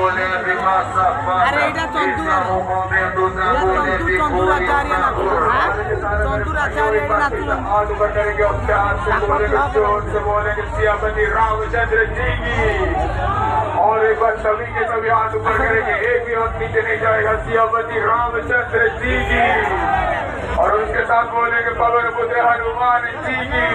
mulher fica safada. Esse é o momento da mulher ficar और एक बार सभी के सभी हाथ ऊपर करेंगे, एक भी हाथ नीचे नहीं जाएगा। सियापति रामचंद्र जी की और उसके साथ बोलेंगे पवन पुत्र हनुमान जी की।